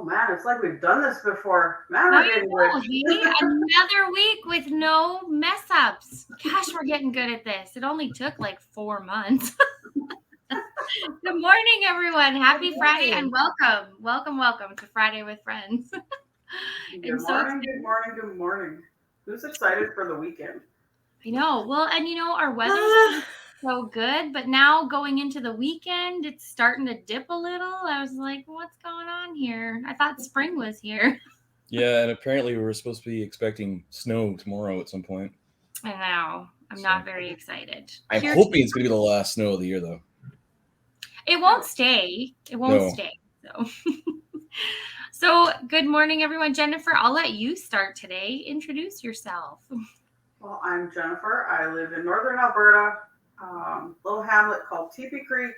man, it's like we've done this before. Man, we're I getting know, good. hey, another week with no mess ups. Gosh, we're getting good at this. It only took like 4 months. Good morning, everyone. Happy Friday and welcome to Friday with Friends. I'm Good so morning, excited. good morning, good morning. Who's excited for the weekend? I know. Well, and our weather's been so good, but now going into the weekend, it's starting to dip a little. I was like, what's going on here? I thought spring was here. Yeah, and apparently we were supposed to be expecting snow tomorrow at some point. I know. I'm So, not very excited. I'm Here hoping it's going to be the last snow of the year, though. It won't stay. It won't No. stay. So good morning, everyone. Jennifer, I'll let you start today. Introduce yourself. Well, I'm Jennifer. I live in northern Alberta, little hamlet called Teepee Creek,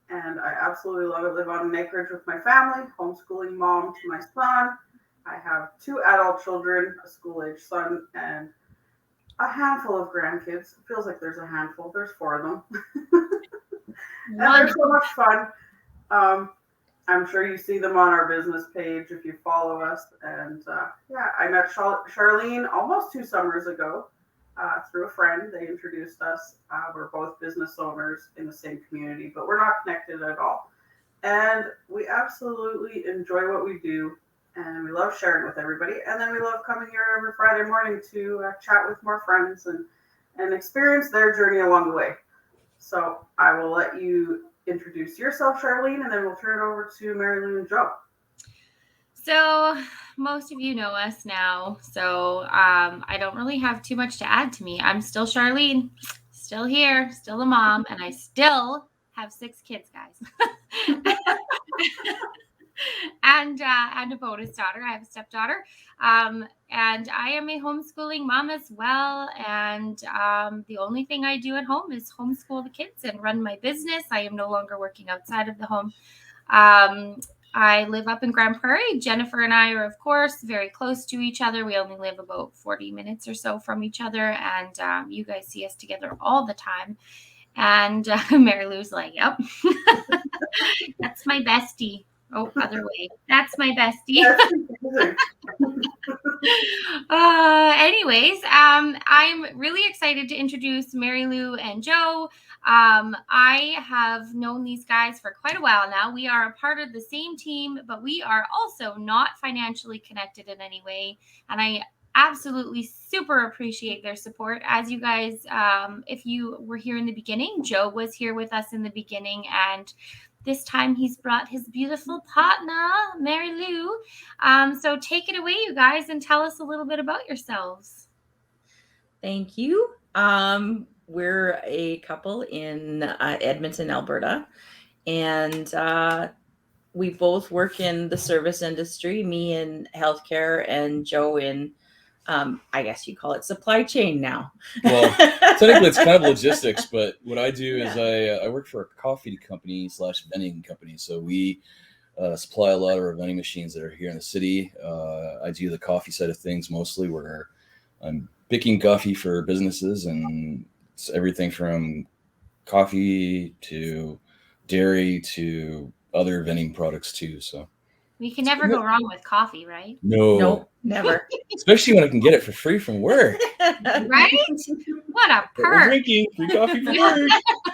and I absolutely love it. Live on an acreage with my family, homeschooling mom to my son. I have 2 adult children, a school-age son, and a handful of grandkids. It feels like there's a handful. There's 4 of them. And they're so much fun. I'm sure you see them on our business page if you follow us. And yeah, I met Charlene almost 2 summers ago through a friend. They introduced us. We're both business owners in the same community, but we're not connected at all. And we absolutely enjoy what we do. And we love sharing with everybody. And then we love coming here every Friday morning to chat with more friends and experience their journey along the way. So I will let you introduce yourself, Charlene, and then we'll turn it over to Marylou and Joe. So most of you know us now, so I don't really have too much to add to me. I'm still Charlene, still here, still a mom, and I still have 6 kids, guys. And a bonus daughter. I have a stepdaughter. And I am a homeschooling mom as well. And the only thing I do at home is homeschool the kids and run my business. I am no longer working outside of the home. I live up in Grand Prairie. Jennifer and I are, of course, very close to each other. We only live about 40 minutes or so from each other. And you guys see us together all the time. And Marylou's like, yep, that's my bestie. Oh, other way. That's my bestie. Anyways, I'm really excited to introduce Marylou and Joe. I have known these guys for quite a while now. We are a part of the same team, but we are also not financially connected in any way. And I absolutely super appreciate their support. As you guys, if you were here in the beginning, Joe was here with us in the beginning, and this time he's brought his beautiful partner, Marylou. So take it away, you guys, and tell us a little bit about yourselves. Thank you. We're a couple in Edmonton, Alberta, and we both work in the service industry, me in healthcare and Joe in, I guess you call it supply chain now. Well, technically it's kind of logistics, but what I do is I work for a coffee company / vending company. So we supply a lot of our vending machines that are here in the city. I do the coffee side of things mostly, where I'm picking coffee for businesses, and it's everything from coffee to dairy to other vending products too. So we can never go wrong with coffee, right? No, never. Especially when I can get it for free from work. Right? What a We're perk. drinking free coffee from work.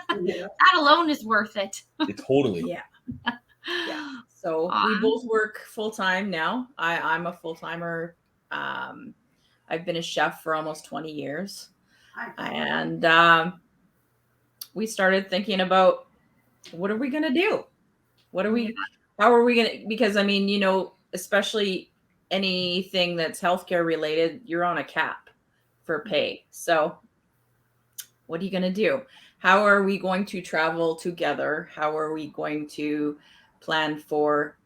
That alone is worth it. Totally. Yeah. So we both work full time now. I'm a full timer. I've been a chef for almost 20 years. And we started thinking about, what are we going to do? How are we going to, because I mean, especially anything that's healthcare related, you're on a cap for pay. So what are you going to do? How are we going to travel together? How are we going to plan for,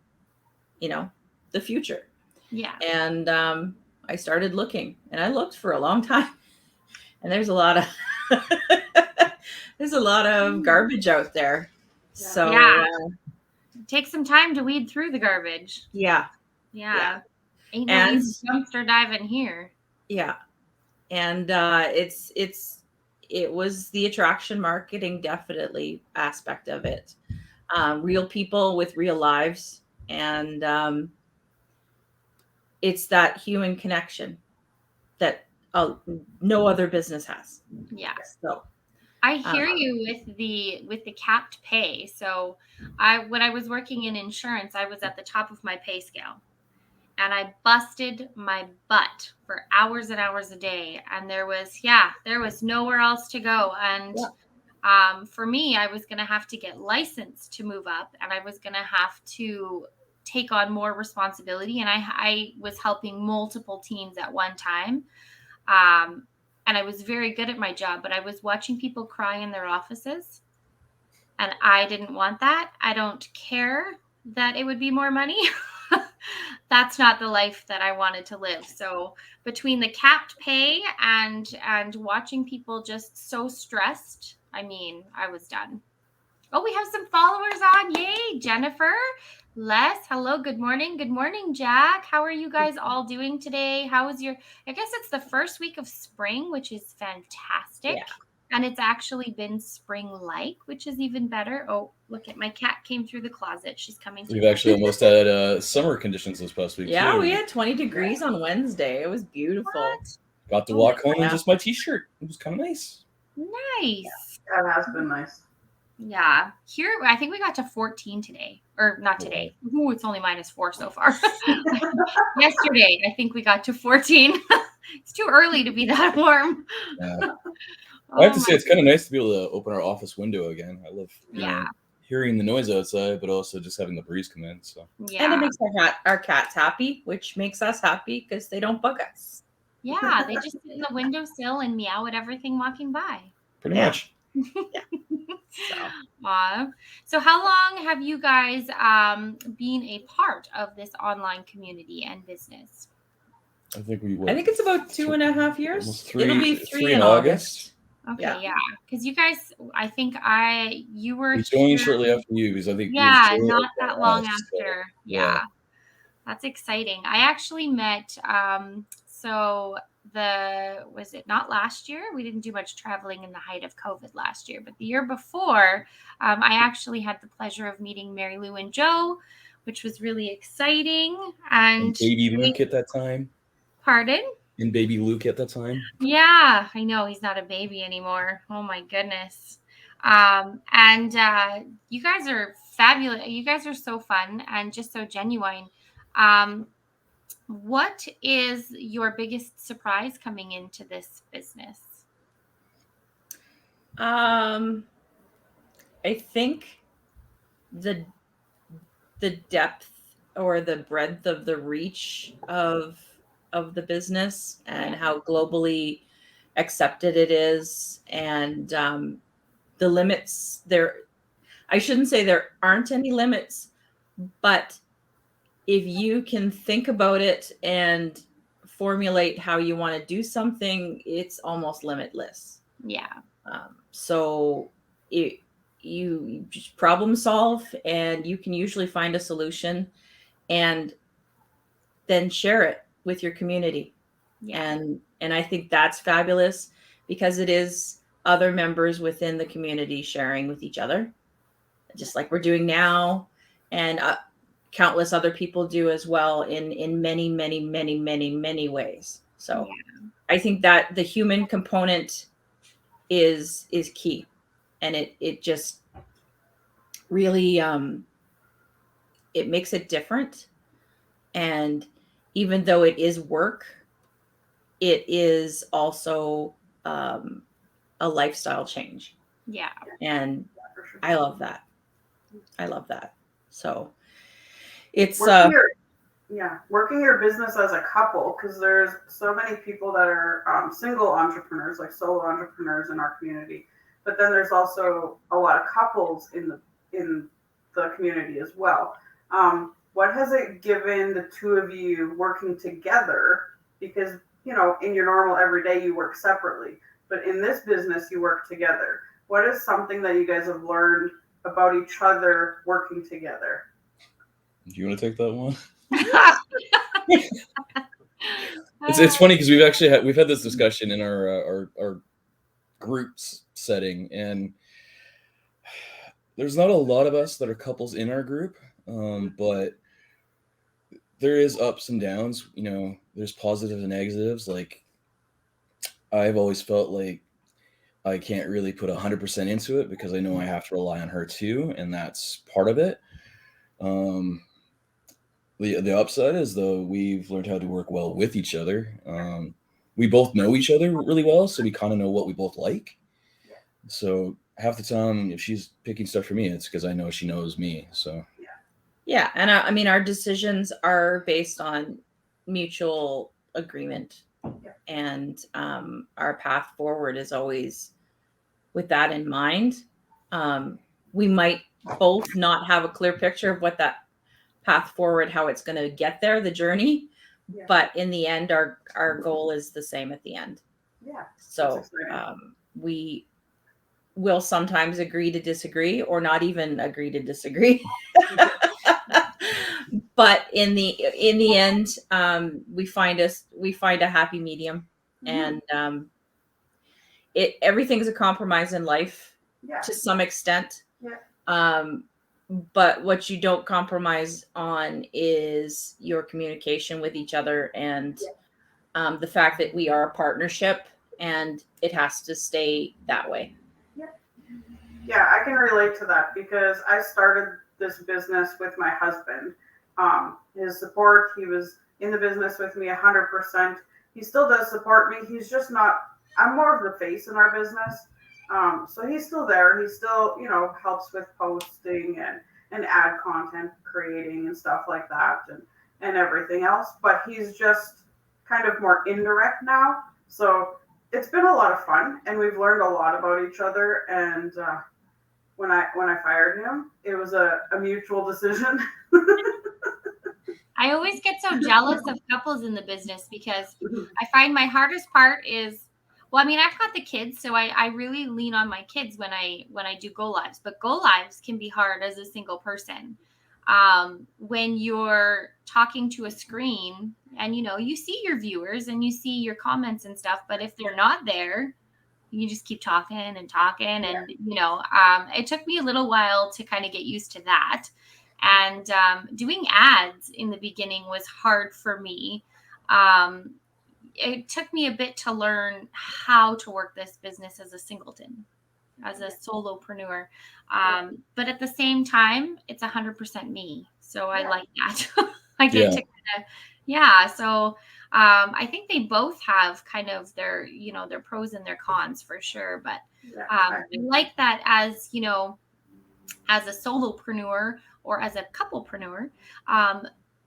the future? Yeah. And I started looking, and I looked for a long time, and there's a lot of garbage out there. Yeah. So take some time to weed through the garbage. Yeah. Ain't no easy dumpster diving here. Yeah. And it was the attraction marketing definitely aspect of it. Real people with real lives. And it's that human connection that no other business has. Yeah. So I hear you with the capped pay. So when I was working in insurance, I was at the top of my pay scale. And I busted my butt for hours and hours a day. And there was nowhere else to go. And for me, I was going to have to get licensed to move up, and I was going to have to take on more responsibility. And I was helping multiple teams at one time. And I was very good at my job, but I was watching people cry in their offices, and I didn't want that. I don't care that it would be more money. That's not the life that I wanted to live. So between the capped pay and watching people just so stressed, I mean, I was done. Oh, we have some followers on. Yay, Jennifer, Les, hello, good morning. Good morning, Jack. How are you guys all doing today? How is I guess it's the first week of spring, which is fantastic. Yeah. And it's actually been spring-like, which is even better. Oh, look at my cat came through the closet. She's coming through. We've actually almost had summer conditions this past week. Yeah, too. we had 20 degrees on Wednesday. It was beautiful. What? Got to walk home in just my t-shirt. It was kind of nice. Nice. That has been nice. Yeah. Here, I think we got to 14 today. Or not today. Ooh, it's only -4 so far. Yesterday, I think we got to 14. It's too early to be that warm. Yeah. I have to say, it's kind of nice to be able to open our office window again. I love hearing the noise outside, but also just having the breeze come in. So and it makes our cats happy, which makes us happy because they don't bug us. Yeah, they just sit in the windowsill and meow at everything walking by. Pretty much. So how long have you guys been a part of this online community and business? I think it's about 2.5 years. Almost It'll be 3 in August. Okay, yeah, because you guys, I think you were. We joined shortly after you, because I think not that long after. Yeah, that's exciting. I actually met. Was it not last year? We didn't do much traveling in the height of COVID last year, but the year before, I actually had the pleasure of meeting Marylou and Joe, which was really exciting. And baby Luke at that time. Pardon? And baby Luke at that time. Yeah, I know he's not a baby anymore. Oh my goodness. You guys are fabulous. You guys are so fun and just so genuine. What is your biggest surprise coming into this business? I think the depth or the breadth of the reach of the business and how globally accepted it is, and the limits there. I shouldn't say there aren't any limits, but if you can think about it and formulate how you want to do something, it's almost limitless. Yeah. So you just problem solve, and you can usually find a solution and then share it with your community. Yeah. And I think that's fabulous, because it is other members within the community sharing with each other, just like we're doing now. And countless other people do as well in many, many, many, many, many ways. So I think that the human component is key, and it just really it makes it different. And even though it is work, it is also a lifestyle change. Yeah. And I love that. So it's working your business as a couple, because there's so many people that are single entrepreneurs, like solo entrepreneurs in our community, but then there's also a lot of couples in the community as well. What has it given the two of you working together? Because in your normal everyday you work separately, but in this business you work together. What is something that you guys have learned about each other working together? Do you want to take that one? It's funny, because we've had this discussion in our groups setting, and there's not a lot of us that are couples in our group, but there is ups and downs, there's positives and negatives. Like, I've always felt like I can't really put 100% into it because I know I have to rely on her too, and that's part of it. Um, the upside is, though, we've learned how to work well with each other. We both know each other really well, so we kind of know what we both like. So half the time, if she's picking stuff for me, it's because I know she knows me. So yeah, and I mean, our decisions are based on mutual agreement, and our path forward is always with that in mind. We might both not have a clear picture of what that path forward, how it's going to get there, the journey, but in the end, our goal is the same at the end. Yeah. So we will sometimes agree to disagree, or not even agree to disagree. But in the end, we find a happy medium, and everything's a compromise in life to some extent. But what you don't compromise on is your communication with each other, and the fact that we are a partnership, and it has to stay that way. Yeah, I can relate to that because I started this business with my husband. His support, he was in the business with me 100%. He still does support me. He's just not, I'm more of the face in our business. So he's still there. He still, helps with posting and ad content creating and stuff like that and everything else. But he's just kind of more indirect now. So it's been a lot of fun, and we've learned a lot about each other. And when I fired him, it was a mutual decision. I always get so jealous of couples in the business because I find my hardest part is, well, I mean, I've got the kids, so I really lean on my kids when I do go lives, but go lives can be hard as a single person. When you're talking to a screen and, you see your viewers and you see your comments and stuff, but if they're not there, you just keep talking and talking. And, it took me a little while to kind of get used to that. And doing ads in the beginning was hard for me. It took me a bit to learn how to work this business as a singleton, as a solopreneur. But at the same time, it's 100% me. So I like that. I get to so I think they both have kind of their, their pros and their cons for sure. But I like that as, as a solopreneur or as a couplepreneur,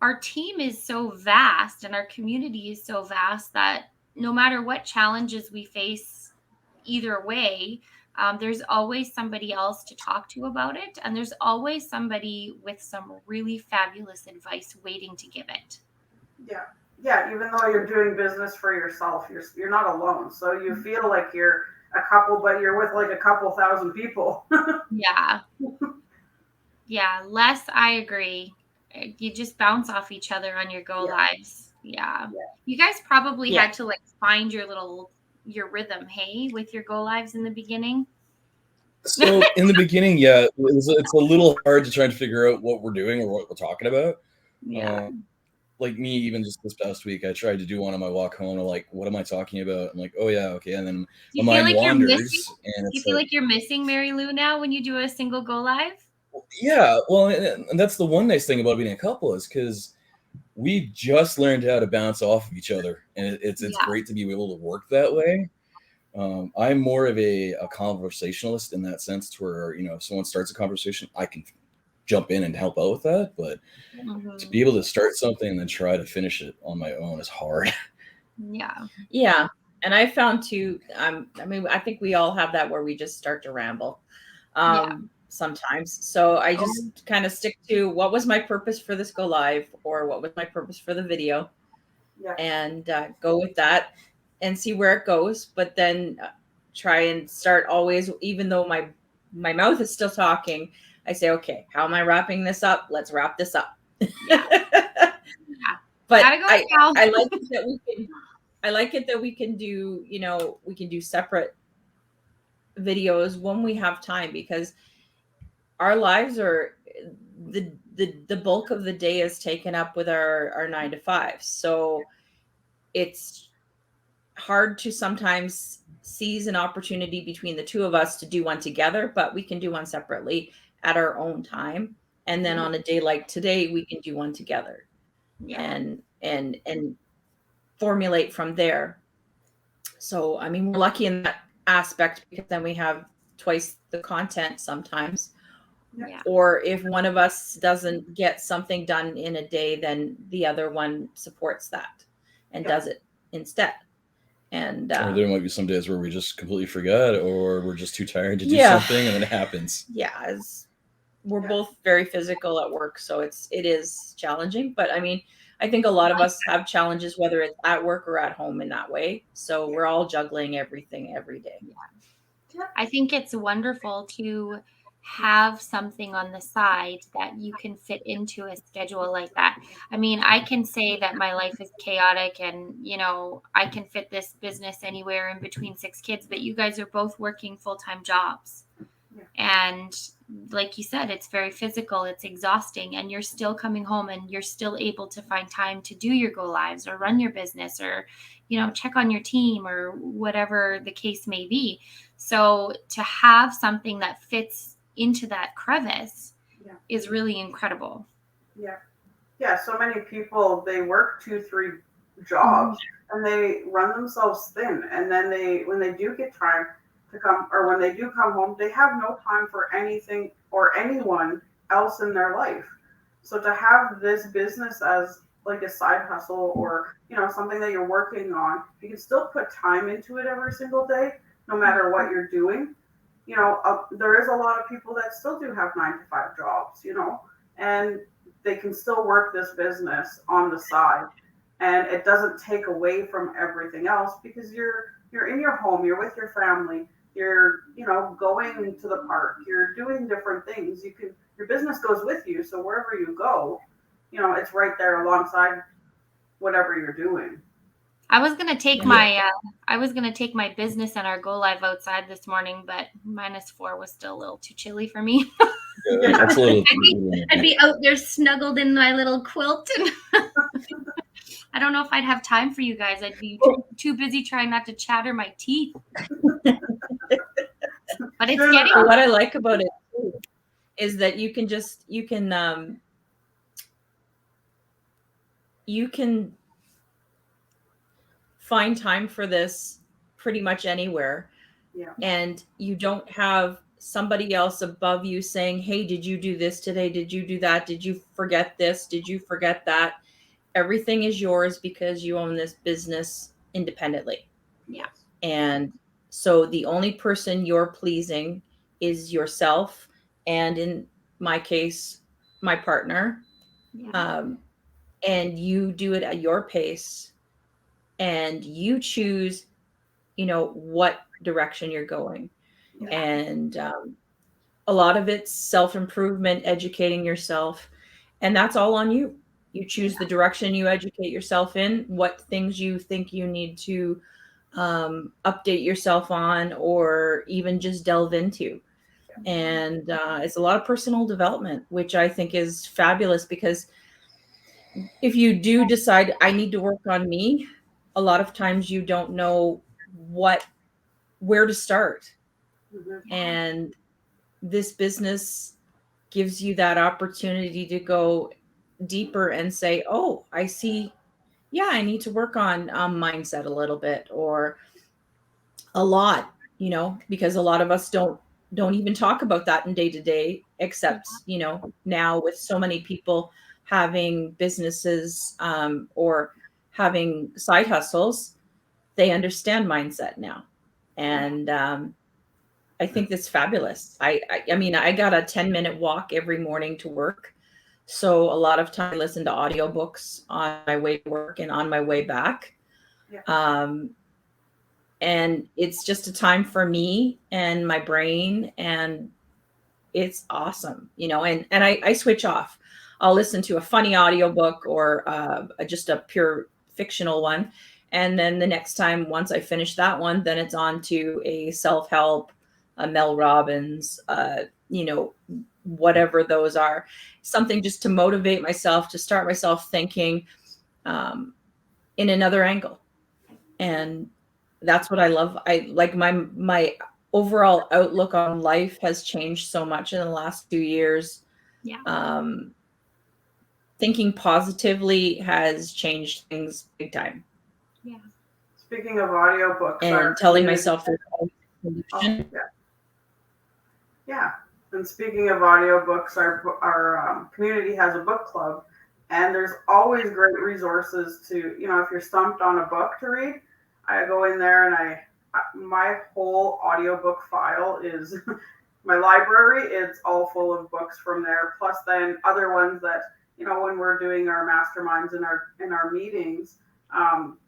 our team is so vast and our community is so vast that no matter what challenges we face either way, there's always somebody else to talk to about it. And there's always somebody with some really fabulous advice waiting to give it. Yeah. Even though you're doing business for yourself, you're not alone. So you feel like you're a couple, but you're with like a couple thousand people. Yeah, Les, I agree. You just bounce off each other on your go lives. Yeah. You guys probably had to like find your rhythm, hey, with your go lives in the beginning. So in the beginning, it's a little hard to try and figure out what we're doing or what we're talking about. Like me, even just this past week, I tried to do one on my walk home. I'm like, what am I talking about? I'm like, oh yeah, okay. And then my mind wanders. Do you feel like you're missing Marylou now when you do a single go live? Yeah, well, and that's the one nice thing about being a couple is because we just learned how to bounce off of each other, and it's great to be able to work that way. I'm more of a conversationalist in that sense, to where if someone starts a conversation, I can jump in and help out with that. But to be able to start something and then try to finish it on my own is hard. Yeah, and I found too. I think we all have that where we just start to ramble. Sometimes. So I just kind of stick to what was my purpose for this go live, or what was my purpose for the video, and go with that and see where it goes. But then try and start always, even though my mouth is still talking, I say, okay, how am I wrapping this up? Let's wrap this up. But I like it that we can do, we can do separate videos when we have time, because our lives are the bulk of the day is taken up with our 9 to 5. So it's hard to sometimes seize an opportunity between the two of us to do one together, but we can do one separately at our own time. And then on a day like today, we can do one together and formulate from there. So, I mean, we're lucky in that aspect because then we have twice the content sometimes. Yeah. Or if one of us doesn't get something done in a day, then the other one supports that and does it instead. And or there might be some days where we just completely forget, or we're just too tired to do Yeah. something, and then it happens. yeah, we're both very physical at work, so it is challenging. But I mean, I think a lot of us have challenges, whether it's at work or at home in that way. So we're all juggling everything every day. I think it's wonderful to have something on the side that you can fit into a schedule like that. I mean, I can say that my life is chaotic and, you know, I can fit this business anywhere in between 6 kids, but you guys are both working full-time jobs. And like you said, it's very physical, it's exhausting, and you're still coming home and you're still able to find time to do your go lives or run your business or, you know, check on your team or whatever the case may be. So to have something that fits into that crevice is really incredible. Yeah, so many people, they work 2-3 jobs and they run themselves thin, and then when they do get time to come, or when they do come home, they have no time for anything or anyone else in their life. So to have this business as like a side hustle, or, you know, something that you're working on, you can still put time into it every single day, no matter what you're doing. You know, there is a lot of people that still do have 9 to 5 jobs, you know, and they can still work this business on the side, and it doesn't take away from everything else, because you're in your home, you're with your family, you're, you know, going to the park, you're doing different things. Your business goes with you, so wherever you go, you know, it's right there alongside whatever you're doing. I was gonna take my business and our go live outside this morning, but -4 was still a little too chilly for me. That's a little. I'd be out there snuggled in my little quilt, and I don't know if I'd have time for you guys. I'd be too busy trying not to chatter my teeth. But it's getting. What I like about it too is that you can find time for this pretty much anywhere. And you don't have somebody else above you saying, hey, did you do this today? Did you do that? Did you forget this? Did you forget that? Everything is yours because you own this business independently. Yeah. And so the only person you're pleasing is yourself, and in my case, my partner. And you do it at your pace, and you choose, you know, what direction you're going. And a lot of it's self-improvement, educating yourself, and that's all on you. You choose the direction you educate yourself in, what things you think you need to update yourself on, or even just delve into. And it's a lot of personal development, which I think is fabulous, because if you do decide I need to work on me, a lot of times you don't know where to start. And this business gives you that opportunity to go deeper and say, oh, I see. Yeah, I need to work on mindset a little bit, or a lot, you know, because a lot of us don't even talk about that in day to day, except, you know, now with so many people having businesses or having side hustles, they understand mindset now. And I think that's fabulous. I mean, I got a 10-minute walk every morning to work. So a lot of time I listen to audiobooks on my way to work and on my way back. And it's just a time for me and my brain, and it's awesome, you know, and I switch off. I'll listen to a funny audiobook or just a pure fictional one. And then the next time, once I finish that one, then it's on to a self-help, a Mel Robbins, you know, whatever those are, something just to motivate myself, to start myself thinking in another angle. And that's what I love. I like my overall outlook on life has changed so much in the last 2 years. Yeah. Thinking positively has changed things big time. Yeah. Speaking of audiobooks, And telling myself there's always a solution. Yeah. And speaking of audiobooks, our community has a book club, and there's always great resources to, if you're stumped on a book to read, I go in there and my whole audiobook file is my library. It's all full of books from there, plus then other ones that, when we're doing our masterminds in our meetings,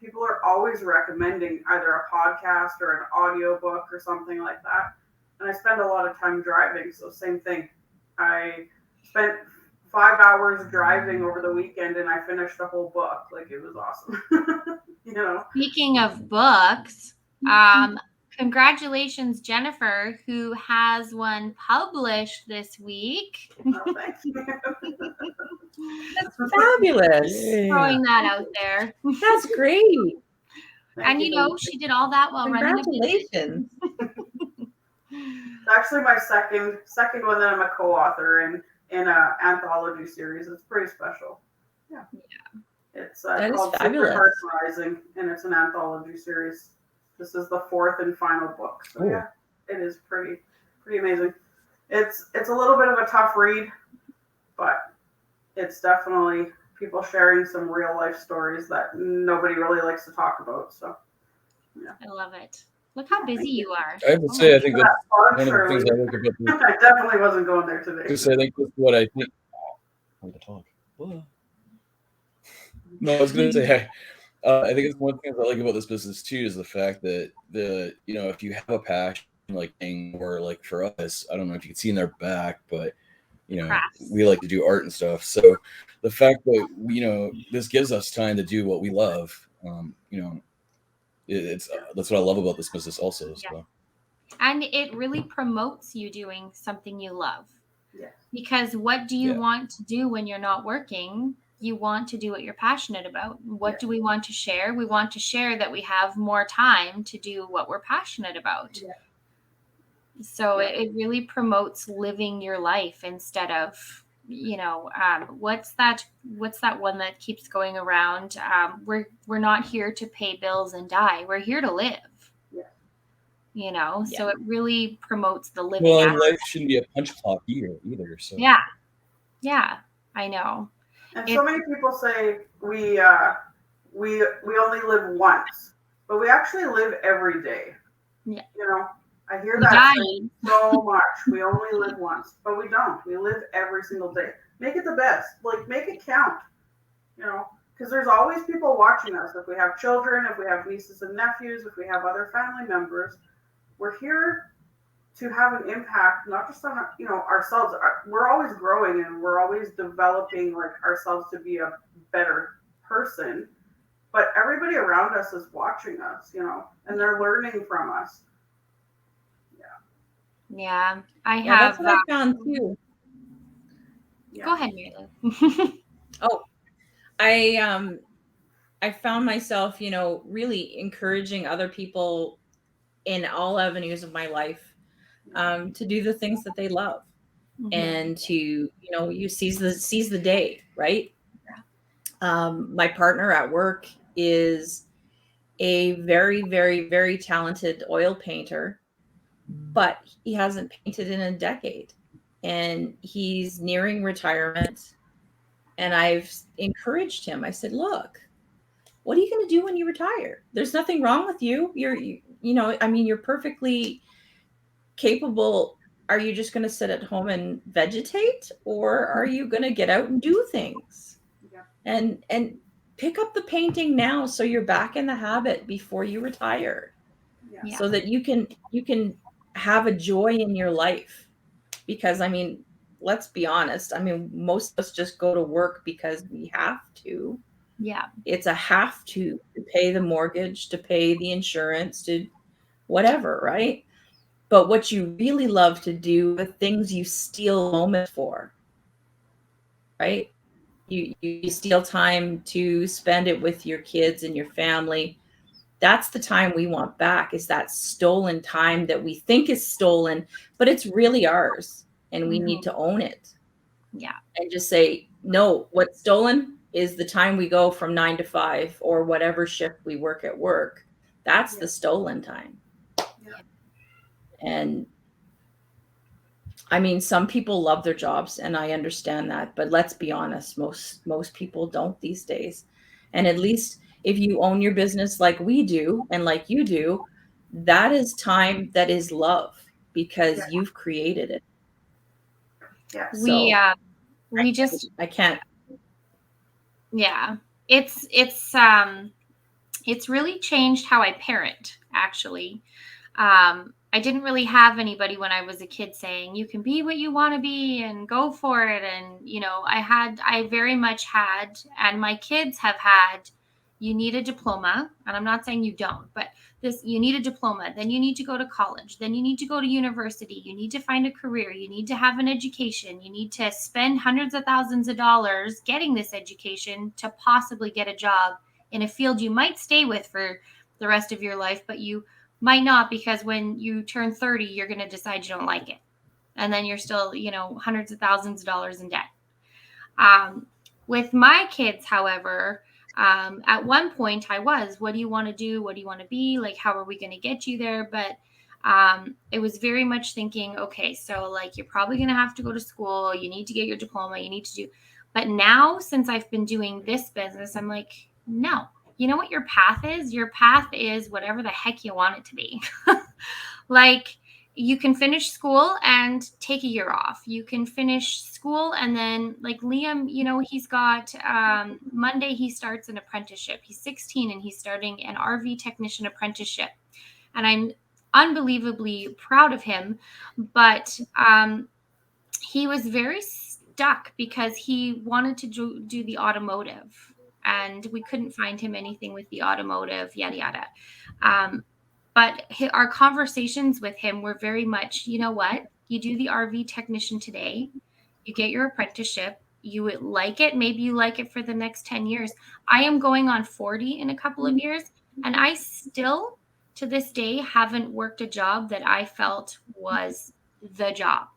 people are always recommending either a podcast or an audiobook or something like that. And I spend a lot of time driving, so same thing. I spent 5 hours driving over the weekend, and I finished a whole book. Like, it was awesome. Speaking of books, congratulations, Jennifer, who has one published this week. Oh, thank you. That's fabulous. Throwing that out there. That's great. And she did all that while running a business. Congratulations. It's actually my second one that I'm a co-author in an anthology series. It's pretty special. Yeah. It's called Secret Heart Rising, and it's an anthology series. This is the 4th and final book. So yeah, it is pretty amazing. It's a little bit of a tough read, but it's definitely people sharing some real life stories that nobody really likes to talk about. So yeah. I love it. Look how busy you are. I have to say, I think that's one of the things I like about this. I definitely wasn't going there today. Because I think that's what I think. Hard to talk. No, I was going to say, I think it's one of the things I like about this business too is the fact that if you have a passion like or like for us, I don't know if you can see in their back, but we like to do art and stuff. So the fact that this gives us time to do what we love, it's that's what I love about this business also. Yeah. So. And it really promotes you doing something you love. Yeah. Because what do you want to do when you're not working? You want to do what you're passionate about. What do we want to share? We want to share that we have more time to do what we're passionate about. Yeah. So it really promotes living your life instead of, what's that one that keeps going around? We're not here to pay bills and die. We're here to live. So it really promotes the living. Well, and life shouldn't be a punch clock either. So yeah, I know. And so many people say we only live once, but we actually live every day. Yeah. I hear that so much. We only live once, but we don't. We live every single day. Make it the best. Like, make it count. Because there's always people watching us. If we have children, if we have nieces and nephews, if we have other family members, we're here to have an impact, not just on ourselves. We're always growing and we're always developing ourselves to be a better person. But everybody around us is watching us, and they're learning from us. Yeah, I have. That's what I found too. Go ahead, Marylou. I found myself, really encouraging other people in all avenues of my life to do the things that they love, and to you seize the day, right? My partner at work is a very, very, very talented oil painter, but he hasn't painted in a decade, and he's nearing retirement. And I've encouraged him. I said, look, what are you going to do when you retire? There's nothing wrong with you. You're perfectly capable. Are you just going to sit at home and vegetate, or are you going to get out and do things? Yeah. And pick up the painting now, so you're back in the habit before you retire, so that you can have a joy in your life. Because let's be honest. Most of us just go to work because we have to. Yeah. It's a have to pay the mortgage, to pay the insurance, to whatever, right? but what you really love to do, the things you steal moments for, right? You steal time to spend it with your kids and your family. That's the time we want back, is that stolen time that we think is stolen, but it's really ours, and we need to own it. Yeah. And just say, no, what's stolen is the time we go from 9 to 5 or whatever shift we work at work. That's the stolen time. Yeah. And I mean, some people love their jobs, and I understand that, but let's be honest, most people don't these days. And at least if you own your business like we do and like you do, that is time that is love, because Yeah. you've created it. Yeah. We So we just I can't. yeah. It's really changed how I parent, actually. I didn't really have anybody when I was a kid saying, you can be what you want to be and go for it. And, I very much had, and my kids have had, you need a diploma. And I'm not saying you don't, but you need a diploma. Then you need to go to college. Then you need to go to university. You need to find a career. You need to have an education. You need to spend hundreds of thousands of dollars getting this education to possibly get a job in a field you might stay with for the rest of your life, but you might not, because when you turn 30, you're going to decide you don't like it. And then you're still, hundreds of thousands of dollars in debt. With my kids, however, at one point I was, what do you want to do? What do you want to be? Like, how are we going to get you there? But it was very much thinking, okay, so like, you're probably going to have to go to school. You need to get your diploma. You need to do. But now, since I've been doing this business, I'm like, no, you know what your path is? Your path is whatever the heck you want it to be. Like, you can finish school and take a year off. You can finish school and then, like Liam, he's got Monday he starts an apprenticeship. He's 16 and he's starting an RV technician apprenticeship. And I'm unbelievably proud of him. But he was very stuck because he wanted to do the automotive. And we couldn't find him anything with the automotive, yada, yada. But our conversations with him were very much, you know what? You do the RV technician today, you get your apprenticeship, you would like it. Maybe you like it for the next 10 years. I am going on 40 in a couple of years, and I still, to this day, haven't worked a job that I felt was the job.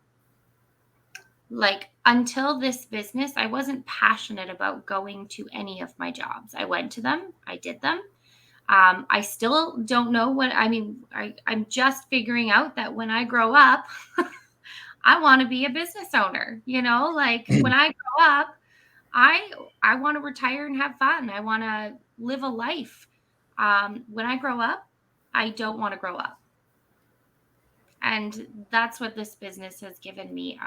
Like, until this business, I wasn't passionate about going to any of my jobs. I went to them, I did them. I still don't know what, I'm just figuring out that when I grow up, I want to be a business owner, like when I grow up, I want to retire and have fun. I want to live a life. When I grow up, I don't want to grow up. And that's what this business has given me.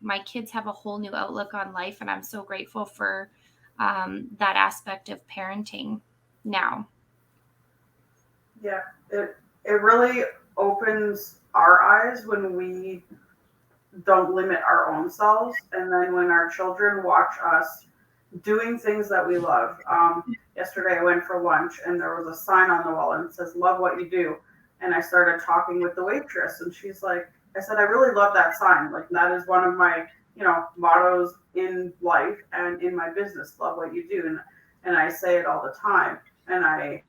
My kids have a whole new outlook on life, and I'm so grateful for that aspect of parenting now. Yeah, it really opens our eyes when we don't limit our own selves, and then when our children watch us doing things that we love. Yesterday I went for lunch and there was a sign on the wall and it says, "Love what you do." And I started talking with the waitress, and she's like, I said, "I really love that sign. Like, that is one of my, mottos in life and in my business. Love what you do." And I say it all the time. And I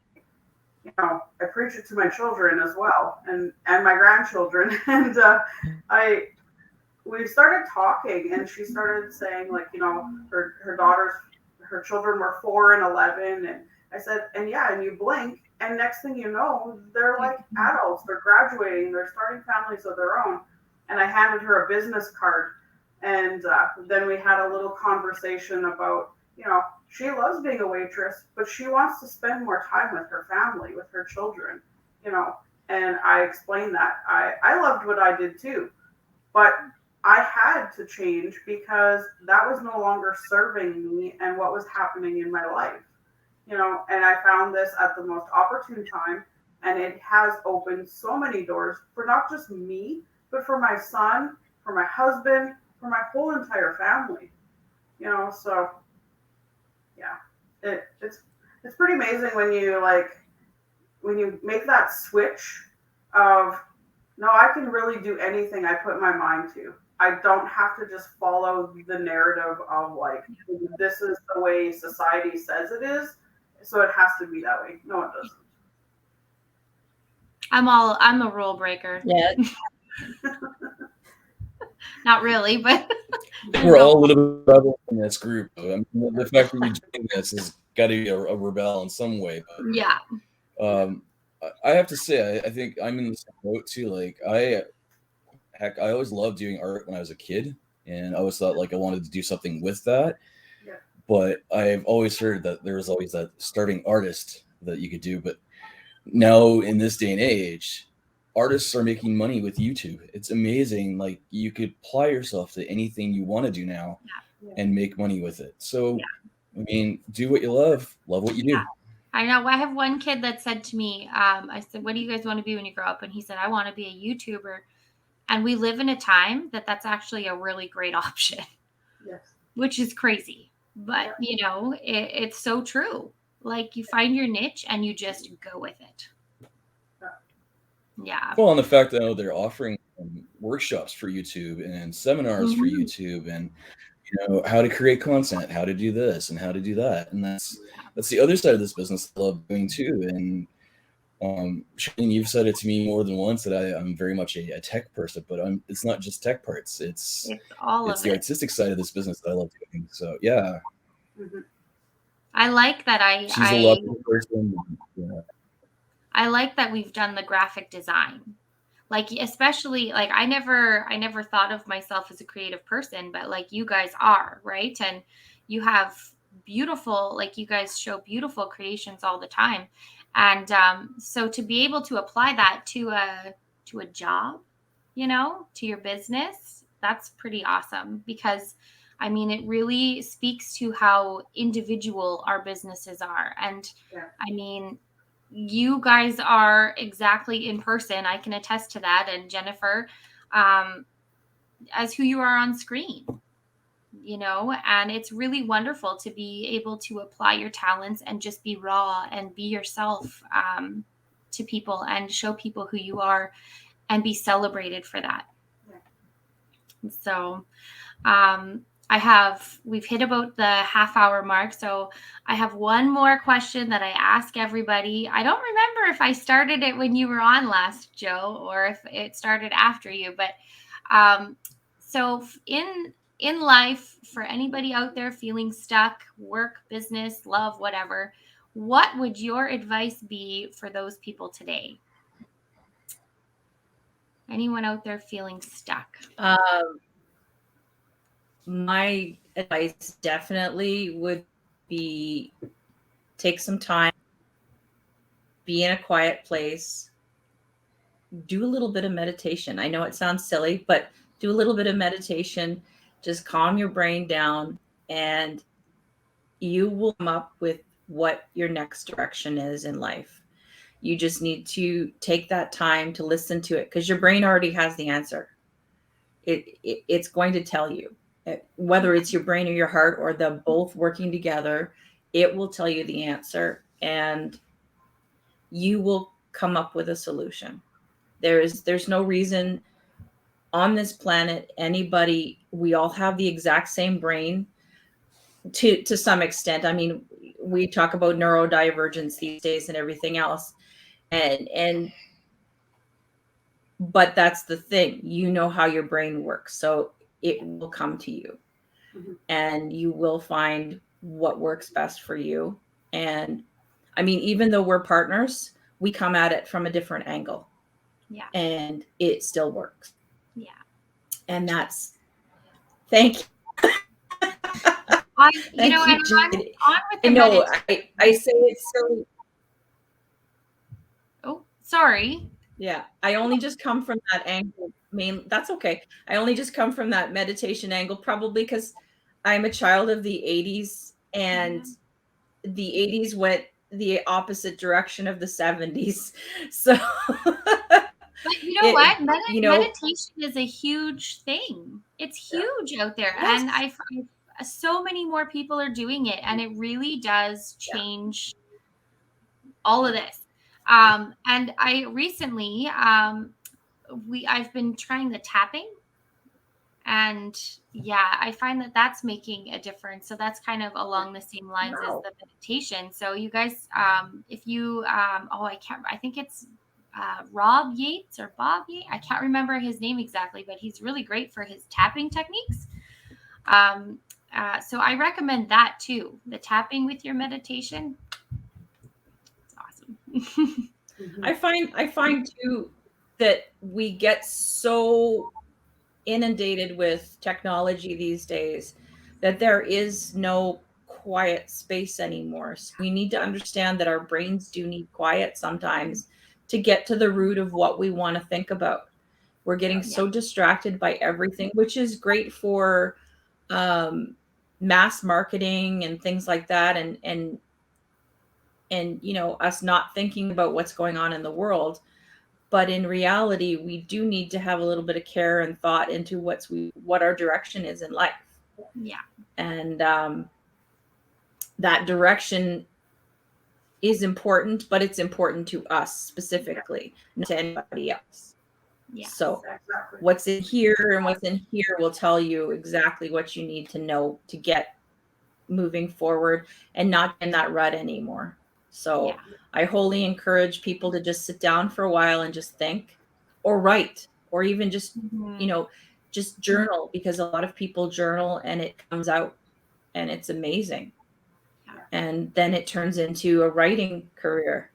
preach it to my children as well, and my grandchildren. And we started talking, and she started saying, like, her children were 4 and 11. And I said, and you blink, and next thing you know, they're like adults. They're graduating. They're starting families of their own. And I handed her a business card, and then we had a little conversation about, she loves being a waitress, but she wants to spend more time with her family, with her children, and I explained that I loved what I did too, but I had to change because that was no longer serving me and what was happening in my life, and I found this at the most opportune time, and it has opened so many doors for not just me, but for my son, for my husband, for my whole entire family, so yeah, it's pretty amazing when you make that switch of No, I can really do anything I put my mind to. I don't have to just follow the narrative of like, this is the way society says it is, so it has to be that way. No, it doesn't. I'm a rule breaker. Yeah. Not really, but We're all a little bit rebel in this group. I mean, the fact that you're doing this has got to be a rebel in some way. But yeah. I have to say, I think I'm in the same boat too. Like I always loved doing art when I was a kid, and I always thought like I wanted to do something with that. Yeah. But I've always heard that there was always that starting artist that you could do. But now in this day and age, artists are making money with YouTube. It's amazing. Like you could apply yourself to anything you want to do now and make money with it. So, I mean, do what you love what you do. I know. I have one kid that said to me, I said, what do you guys want to be when you grow up? And he said, I want to be a YouTuber. And we live in a time that's actually a really great option. Yes. Which is crazy. But, you know, it's so true. Like you find your niche and you just go with it. Yeah. Well, and the fact that they're offering workshops for YouTube and seminars for YouTube, and you know how to create content, how to do this and how to do that, and that's the other side of this business I love doing too. And Shane, you've said it to me more than once that I'm very much a tech person, but it's not just tech parts. It's all it's the artistic side of this business that I love doing. So yeah. Mm-hmm. I like that. She's a lovely person. Yeah. I like that we've done the graphic design. Like, especially like I never thought of myself as a creative person, but like you guys are, right? And you have beautiful, like you guys show beautiful creations all the time. And so to be able to apply that to a job, you know, to your business, that's pretty awesome because I mean, it really speaks to how individual our businesses are. And I mean, you guys are exactly in person. I can attest to that. And Jennifer, as who you are on screen, you know, and it's really wonderful to be able to apply your talents and just be raw and be yourself to people and show people who you are and be celebrated for that. Yeah. So, we've hit about the half-hour mark. So I have one more question that I ask everybody. I don't remember if I started it when you were on last, Joe, or if it started after you, but so in life, for anybody out there feeling stuck, work, business, love, whatever, what would your advice be for those people today? Anyone out there feeling stuck? My advice definitely would be take some time, be in a quiet place, do a little bit of meditation. I know it sounds silly, but do a little bit of meditation, just calm your brain down, and you will come up with what your next direction is in life. You just need to take that time to listen to it because your brain already has the answer. It's going to tell you. Whether it's your brain or your heart or them both working together, it will tell you the answer and you will come up with a solution. There's no reason on this planet, we all have the exact same brain to some extent. I mean, we talk about neurodivergence these days and everything else. But that's the thing, you know how your brain works. So it will come to you and you will find what works best for you. And I mean, even though we're partners, we come at it from a different angle. Yeah. And it still works. Yeah. And thank you. I know I say it's silly. Oh, sorry. Yeah, I only just come from that angle. That's okay. I only just come from that meditation angle, probably because I'm a child of the 80s, and the 80s went the opposite direction of the 70s. So, but you know what? Meditation is a huge thing. It's huge out there, and I find so many more people are doing it, and it really does change all of this. And I recently, I've been trying the tapping, and yeah, I find that that's making a difference. So that's kind of along the same lines as Wow. the meditation. So you guys, if you, I think it's Rob Yates or Bob Yates. I can't remember his name exactly, but he's really great for his tapping techniques. So I recommend that too. The tapping with your meditation. It's awesome. I find too that we get so inundated with technology these days that there is no quiet space anymore. So we need to understand that our brains do need quiet sometimes to get to the root of what we want to think about. We're getting so distracted by everything, which is great for mass marketing and things like that, and us not thinking about what's going on in the world. But in reality, we do need to have a little bit of care and thought into what our direction is in life. Yeah. And that direction is important, but it's important to us specifically, not to anybody else. Yeah. So what's in here and what's in here will tell you exactly what you need to know to get moving forward and not in that rut anymore. So I wholly encourage people to just sit down for a while and just think, or write, or even just, just journal, because a lot of people journal and it comes out and it's amazing. And then it turns into a writing career,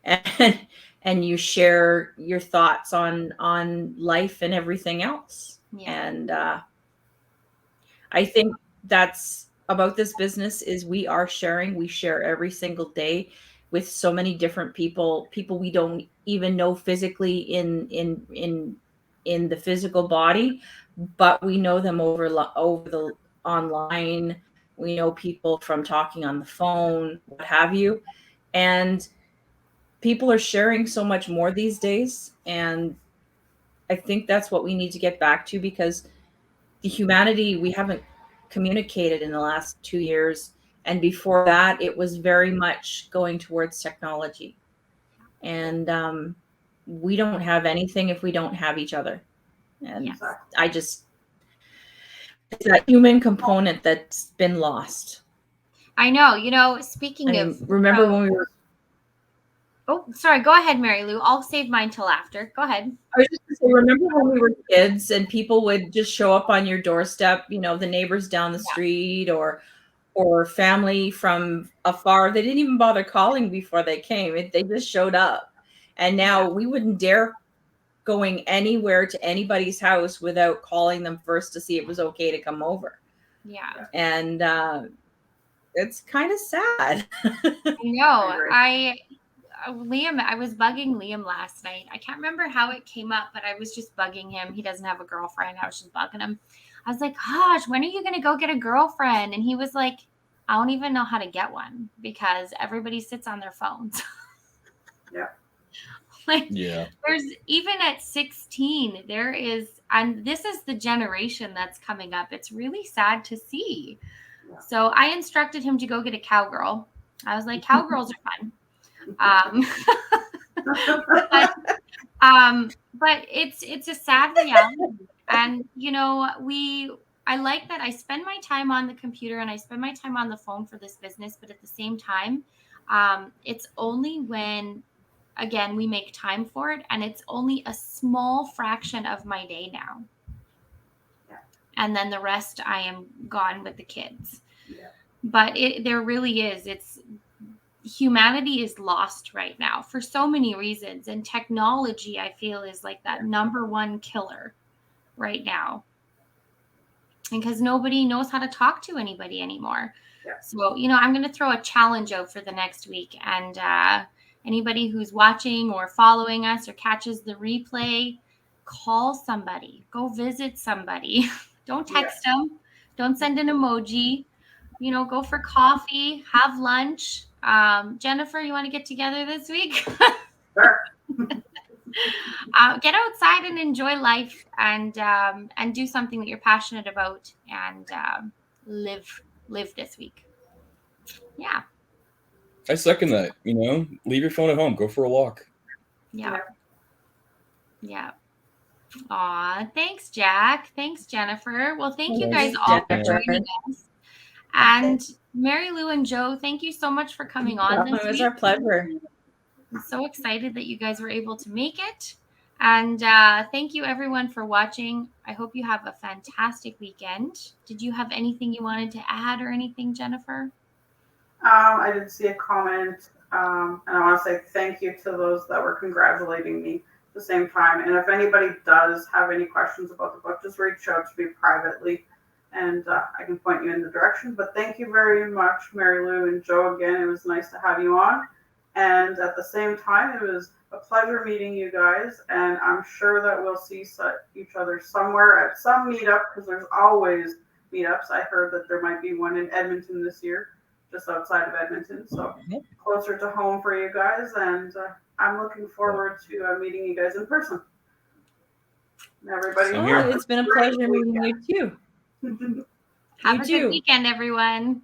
and you share your thoughts on life and everything else. And I think that's about this business is we share every single day with so many different people we don't even know physically in the physical body, but we know them over the online. We know people from talking on the phone, what have you. And people are sharing so much more these days. And I think that's what we need to get back to, because the humanity we haven't communicated in the last 2 years. And before that, it was very much going towards technology. And we don't have anything if we don't have each other. And it's that human component that's been lost. I know. Speaking of, remember when we were. Oh, sorry. Go ahead, Marylou. I'll save mine till after. Go ahead. I was just going to say, remember when we were kids and people would just show up on your doorstep, the neighbors down the street or family from afar. They didn't even bother calling before they came. They just showed up. And now we wouldn't dare going anywhere to anybody's house without calling them first to see it was okay to come over. Yeah. And it's kind of sad. Liam, I was bugging Liam last night. I can't remember how it came up, but I was just bugging him. He doesn't have a girlfriend. I was just bugging him. I was like, gosh, when are you going to go get a girlfriend? And he was like, I don't even know how to get one because everybody sits on their phones. There's even at 16, there is, and this is the generation that's coming up. It's really sad to see. Yeah. So I instructed him to go get a cowgirl. I was like, cowgirls are fun. But it's a sad reality. And, I like that I spend my time on the computer and I spend my time on the phone for this business. But at the same time, it's only when, again, we make time for it. And it's only a small fraction of my day now. Yeah. And then the rest I am gone with the kids. Yeah. But there really is. Humanity is lost right now for so many reasons. And technology, I feel, is like that number one killer right now. And because nobody knows how to talk to anybody anymore. Yeah. So, I'm going to throw a challenge out for the next week. And anybody who's watching or following us or catches the replay, call somebody. Go visit somebody. Don't text them. Don't send an emoji. Go for coffee, have lunch. Jennifer, you want to get together this week? Sure. Get outside and enjoy life and do something that you're passionate about and live this week. Yeah. I second that. Leave your phone at home. Go for a walk. Yeah. Yeah. Aw, thanks, Jack. Thanks, Jennifer. Well, thank you guys Thanks, all for Jennifer. joining us. And Marylou and Joe, thank you so much for coming on It this was week. our pleasure. I'm so excited that you guys were able to make it. And thank you, everyone, for watching. I hope you have a fantastic weekend. Did you have anything you wanted to add or anything, Jennifer? I did see a comment, and I want to say thank you to those that were congratulating me at the same time. And if anybody does have any questions about the book, just reach out to me privately, and I can point you in the direction. But thank you very much, Marylou and Joe. Again, it was nice to have you on. And at the same time, it was a pleasure meeting you guys. And I'm sure that we'll see each other somewhere at some meetup, because there's always meetups. I heard that there might be one in Edmonton this year, just outside of Edmonton, so closer to home for you guys. And I'm looking forward to meeting you guys in person. And everybody, Same here. It's been a pleasure meeting you too. Have a good weekend, everyone.